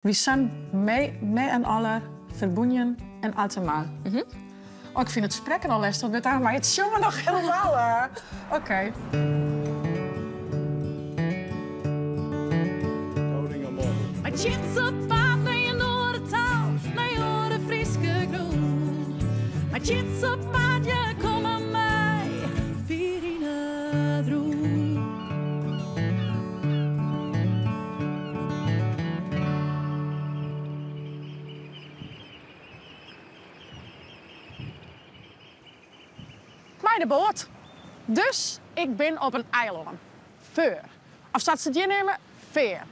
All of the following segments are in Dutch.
We zijn met en alle verbonden en allemaal. Oh, ik vind het spreken al lastig met aan, maar het jongen nog helemaal. Oké. Maar chits op paard naar je noordentaal, naar je friske groen. Maar chits op paard, je kom aan mij, Virina droom. Bij de boot. Dus ik ben op een eiland. Veer. Of staat ze het hier nemen? Veer.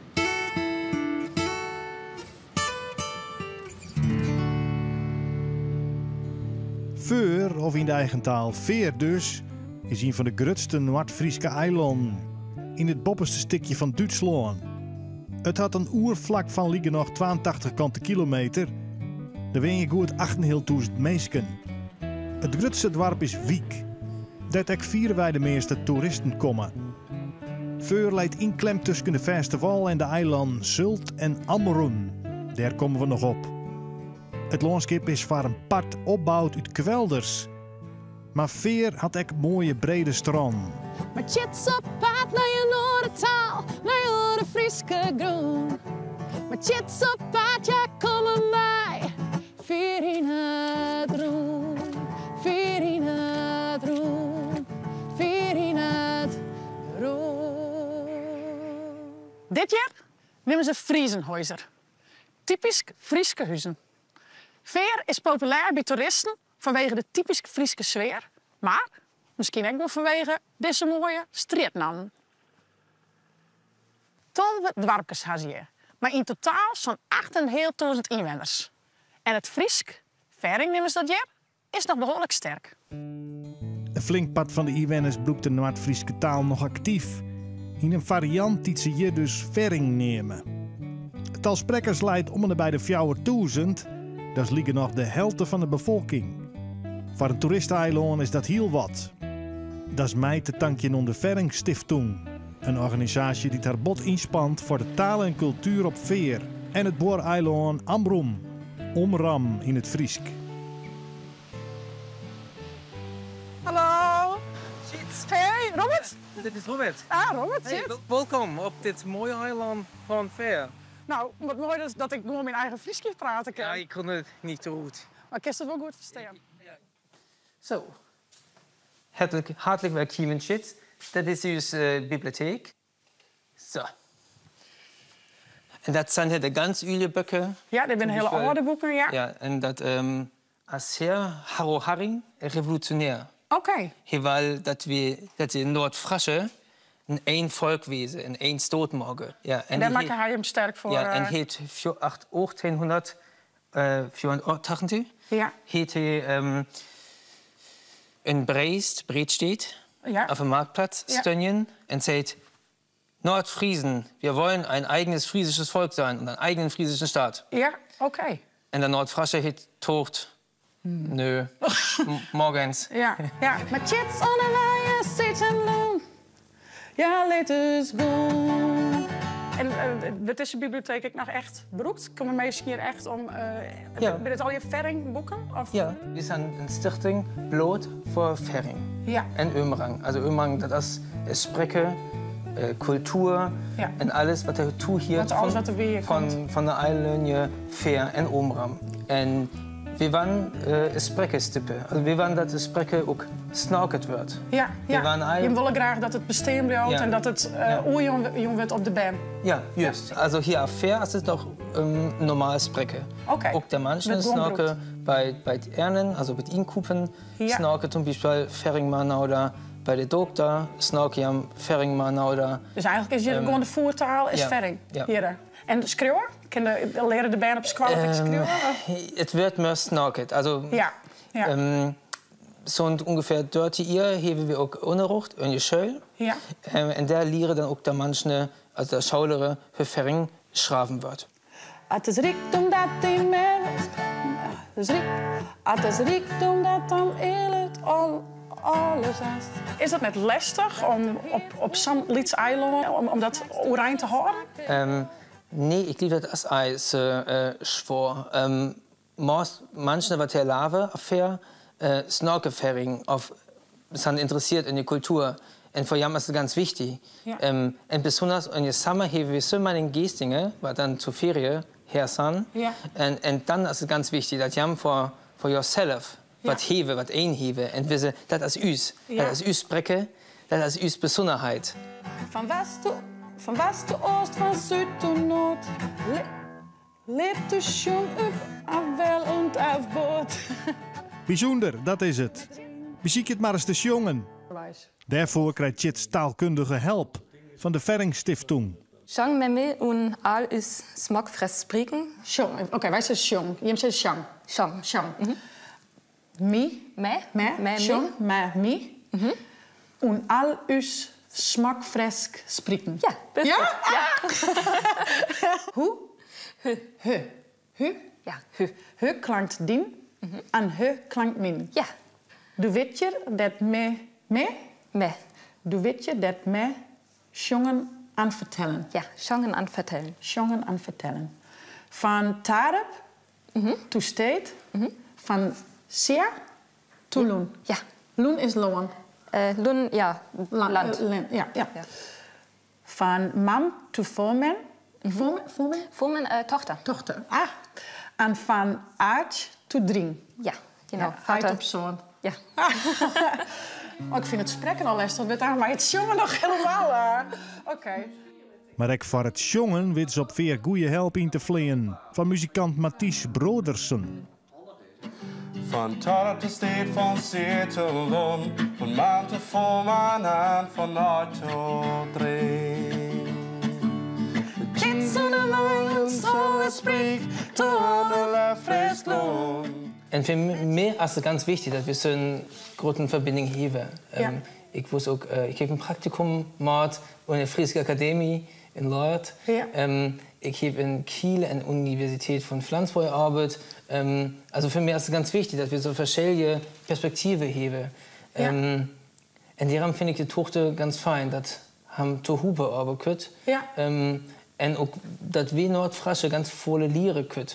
Veer, of in de eigen taal Veer dus, is een van de grootste Noord-Friese eilanden in het bopperste stukje van Duitsland. Het had een oervlak van liegen nog 82 kilometer. Daar woon je goed 8.500 mensen. Het grootste dorp is Wiek. Dat ook 4 wij de meeste toeristen komen. Veer leidt inklem tussen de festival en de eilanden Zult en Amrum. Daar komen we nog op. Het landschap is voor een part opgebouwd uit kwelders. Maar Veer had ook mooie brede stranden. Maar chits op paard naar je noordentaal, naar je friske groen. Maar chits op paard, ja, kom aan mij, Virina droom. Virina droom. Virina droom. Dit jaar nemen ze Friesenhuizer. Typisch Friese huizen. Veer is populair bij toeristen vanwege de typisch Friese sfeer, maar misschien ook wel vanwege deze mooie straatnamen. 12 dorpjes hebben ze, maar in totaal zo'n 8.500 inwoners. En het Friesk, Vering nemen ze dat jaar, is nog behoorlijk sterk. Een flink pad van de inwoners broekt de Noord-Friese taal nog actief. In een variant die ze hier dus Vering nemen. Het aantal sprekers leidt om en bij de 4000. Dat liegen nog de helft van de bevolking. Voor een toeristeneiland is dat heel wat. Dat is mij te danken aan de Vering Stiftung. Een organisatie die haar bod inspant voor de taal en cultuur op Veer. En het boereiland Amrum. Omram in het Friesk. Hallo. Shit. Hey, Robert? Dit is Robert. Ah, Robert, Hey, shit. welkom op dit mooie eiland van Veer. Nou, wat mooi is dat ik gewoon mijn eigen Friesje praten kan. Ja, ik kon het niet zo goed. Maar ik kan het wel goed verstaan. Zo. Hartelijk welkom in Shit. Dat is onze bibliotheek. Zo. En dat zijn hier de ganz oude boeken. Ja, dit zijn hele oude boeken, ja. Ja, en dat is heel Harro Haring, revolutionair. Oké. Hij wil dat we in Noord-Frasche een één volk wezen, een één stoot mogen. Ja, En daar maakt hij hem sterk voor. Ja, en heet 1884 Ja. heet hij in Breedstedt Ja. auf dem Marktplatz Ja. stehen und sagt, Nordfriesen, wir wollen ein eigenes friesisches Volk sein und einen eigenen friesischen Staat. Ja, oké. En de Noordfrasche heet tocht. Nö, morgens. Ja, ja. Maar chits on a wire zitten long. Ja, let us go. En de tussenbibliotheek ik nog echt beroemd? Kom er meestal hier echt om... Ja. Ben het al je Vering-boeken? Of? Ja, we zijn een stichting bloot voor Vering. Ja. En Ömerang. Also Ömerang, dat is spreken, cultuur Ja. en alles wat er toe hier Want alles wat er weer komt. van de eilandje Veer en Ömerang. En we waren sprekerstippen. Also we waren dat de spreker ook snarket wordt. Ja, ja. waren Je wil graag dat het bestaan blijft Ja. en dat het oorjong wordt op de band. Ja, juist. Also hier auf Veer is het nog normaal spreken. Oké. Ook de mensen Met snarken bij het Ernen, also bij het Inkopen, Ja. snarken zum Beispiel Veringmanauda. Bij de dokter snarken je Veringmanauda. Dus eigenlijk is hier gewoon de voertaal is ja. Vering. Ja. Hier. En de schreeuwer? Leren de band op squat schreeuwen? of? Het wordt meer snarket. Also, Ja. Ja. zo'n ongeveer 30 jaar hebben we ook onderricht in je schuil. Ja. En daar leren dan ook de mensen, also de schooleren, hoe Vering schraven wordt. Het is rijkdom dat die merkt. Het is rijkdom dat dan eerlijk alles is. Is het net lastig om op zo'n Lieds eiland om dat overeind te houden? Nee, ik liep dat als eis schwor. Manche wat her lave affair, snorkelfering, of sind interessiert in die Kultur. En voor jam is het ganz wichtig. Ja. En besonders in je summer hebben we so meine Geestingen, wat dan zur Ferie her zijn. Ja. En dan is het ganz wichtig dat jam voor jezelf wat heven, wat eenheven. En wissen, dat is us. Ja. Dat is us spreken, dat is us Besonderheit. Van west tot oost, van zuid tot noord. Lebt de schon op, afwel en afboord. Bijzonder, dat is het. Beziek het maar eens te jongen. Daarvoor krijgt Chits taalkundige help van de Ferring-Stiftung. Shang meme un al is smakfres spreken. Sjong. Oké, wij zeggen sjong. Je zegt sjang. Shang. Sjang. Mi. Me. Sjong. Mi. En al us smakfresk spreken. Ja, best goed. Ja. Hoe? Hu. Ja, hu. Hu klankt din en hu klankt min. Ja, Du weet je dat me. me. Du weet je dat me jongen aan vertellen. Ja, shangen aan vertellen. Jongen aan vertellen. Van tarep to state. Van sia to loon. Ja. Loon is loon. Lun, ja, land. Ja. Ja. Van mam to voorman. Voorman? Voor tochter. Dochter. Ah. En van aard to dring. Ja, genau. Vater op zoon. Ja. Oh, ik vind het spreken al lastig, maar het jongen nog helemaal. Oké. Maar ook voor het jongen weet ze op veer goede help in te vleien. Van muzikant Mathies Brodersen. Van torp till stad, van zee till lund, van maan till forman en van natt till dring. Kids on the line, so I speak, to alle frisk lund. En für mich ist es ganz wichtig, dass wir so eine große Verbindung haben. Ja. Ich wusste auch, ich habe ein Praktikum gemacht an der Friesische Akademie in Lord. Ja. Ich habe in Kiel an der Universität von Flensburg gearbeitet. Also für mich ist es ganz wichtig, dass wir so verschiedene Perspektiven haben. Ja. Und darum finde ich die Tochter ganz fein, dass haben zu Hupe arbeiten Ja. Und auch, dass wir Nordfrasche ganz volle Liere können.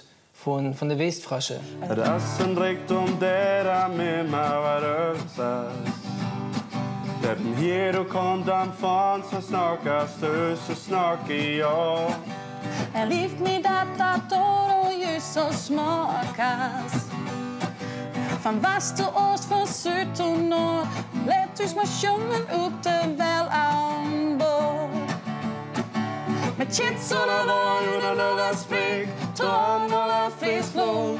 Van de Westfrasche. Het is een rijkdom der met mij wat översatt. Dat hier och kom dan van så snakas du så snackar jag. En lief me dat door je zo smakas. Van west tot oost, van zuid tot noord. Let dus maar jongen op de wel aan boord. Met chits on a wall, en nog spreek, to alle frislån.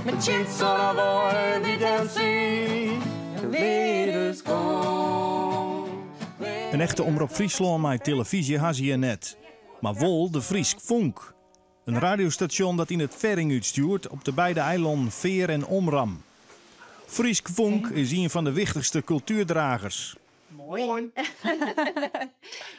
Met chits on a wall, vi kan se, ledes gå. Een echte Omroep Friesland met televisie has je net. Maar wel de Friesk Vonk. Een radiostation dat in het Ferring uitstuurt op de beide eilanden Veer en Omram. Friesk Vonk is een van de wichtigste cultuurdragers. Moin.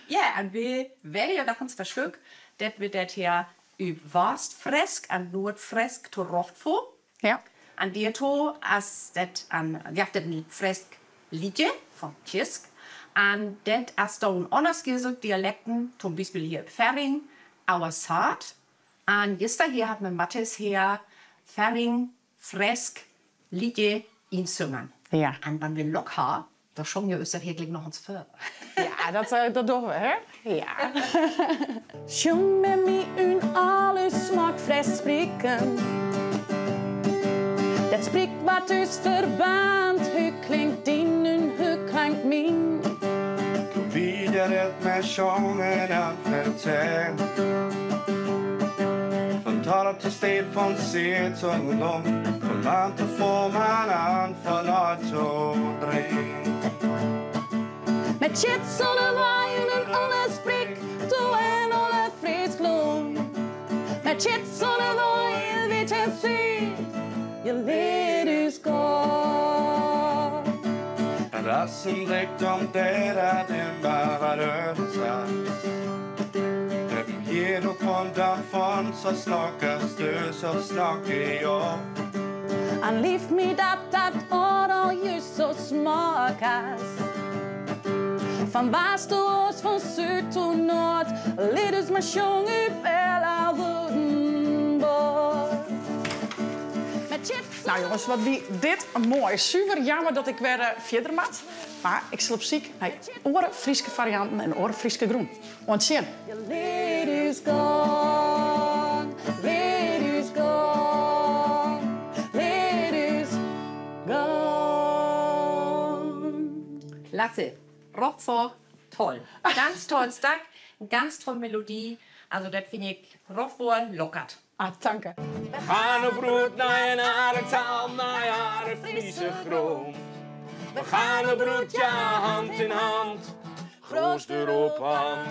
Ja, en we willen dat ons verschuk dat we dat hier op Westfresk en Noordfresk terug voor. Ja. En die to als dat aan een fresk liedje van Tjisk. En dat als dan anders gezegd dialecten, zum Beispiel hier Ferring, Auersaat. En gisteren hier had mijn Mattes hier Ferring, fresk liedje insungen. Ja. En dan we lok haar. Dan zong je dus eigenlijk nog eens verder. Ja, dat doen we, hè? Ja. Sjung med mig un alles smakfres spreken. Dat spreekt wat dus verband. Hoe klinkt din en hoe klinkt min? Vidare med sjungen en vertell. Van torp till stad, van zee till lund, van land till forman en van natt till dring. Met chits on a wine en alle spreek, to en alle frislån. Met chits on a wine, vi kan se, je ledes gå. En als een rijkdom der den bara översatt. Dat hier och kom dan van så snackas du så snackar jag. En lief me dat ord al je zo smakas. Van west tot oost, van zuid tot noord. Lied is maar jong uit alle woorden. Nou jongens, wat wie dit mooi. Super jammer dat ik weer verder moet. Maar ik zal op zoek naar oren Friese varianten en oren Friese groen. Ontzien. Your lady's gone, lady's gone, lady's gone. Lasse, Rockfor, toll. Ganz toll Stack, ganz tolle Melodie. Also das finde ich Rockfor lockert. Ah, danke. We gaan op route naar een aardtaal, naar jaren Friese grond. We gaan op route, ja, hand in hand, Groos erop aan.